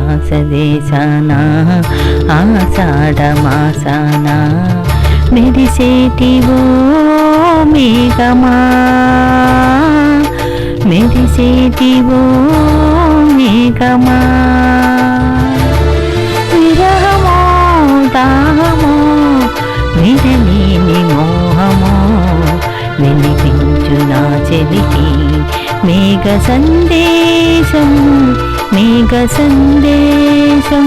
ఆకాశదేశాన ఆషాఢమాసాన మెరిసేటివో మేఘమా మెరిసేటివో మేఘమా విరహమో దాహమో విడలేని మోహమో వినిపించు నా చెలికి మేఘ సందేశం మేఘ సందేశం.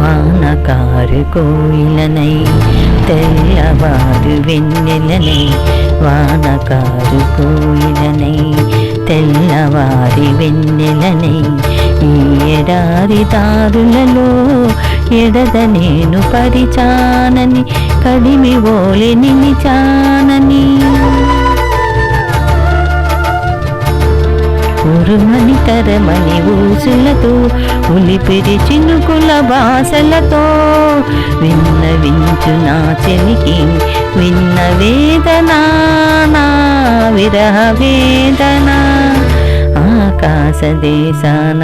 వానకారు కోయిలనై తెల్లవారు వెన్నెలనై వానకారు కోయిలనై తెల్లవారి వెన్నెలనై ఈ ఎడారి దారులలో ఎడద నేను పరిచానని కడిమి ఓలె నిలిచానని ఉరుమని తరమని ఊసులతో ఉలిపిరి చినుకుల బాసలతో విన్నవించు నా చెలికి విన్న వేదన నా విరహ వేదన. ఆకాశదేశాన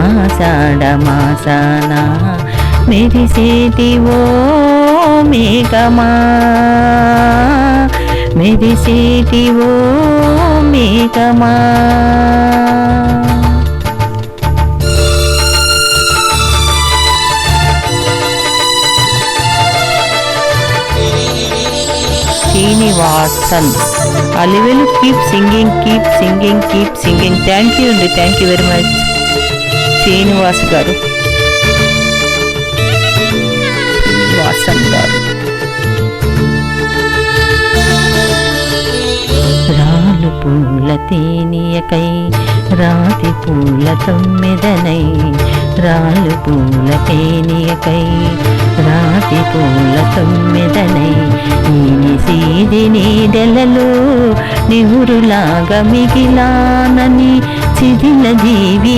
ఆషాఢమాసాన మెరిసేటివో మేఘమా మెరిసేటివో మేఘమా. Srinivasan Alivelu keep singing keep singing keep singing. Thank you అండి, thank you very much Srinivas garu, Srinivasan గారు. రాలు పూల తేనియకై రాతి పూల తొమ్మిదనై రాలు పూల తేనియకై రాతి పూల తొమ్మిదనై ఈని సీది నీడలలో నివురులాగా మిగిలానని చిదిల జీవినైనానని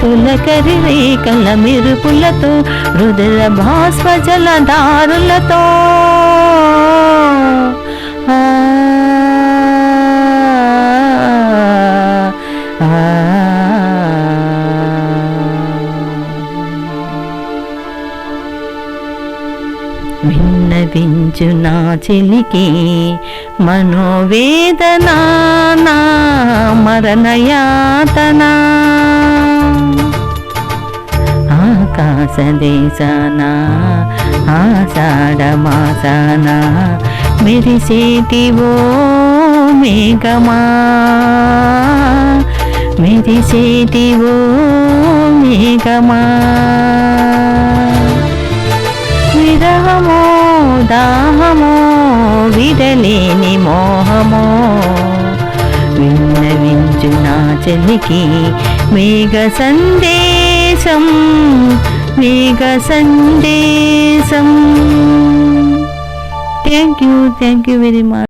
పులకరి రేఖల మెరుపులతో రుద్ర భాస్వ జలధారులతో విన్నవించు నా చెలికి మనోవేదన నా మరణయాతన. ఆకాశదేశాన ఆషాఢమాసాన మెరిసేటివో మేఘమా మెరిసేటివో మేఘమా. విరహమో దాహమో విడలేని మోహమో విన్నవించు నా చెలికి మేఘ సందేశం మేఘ సందేశం. Thank you very much.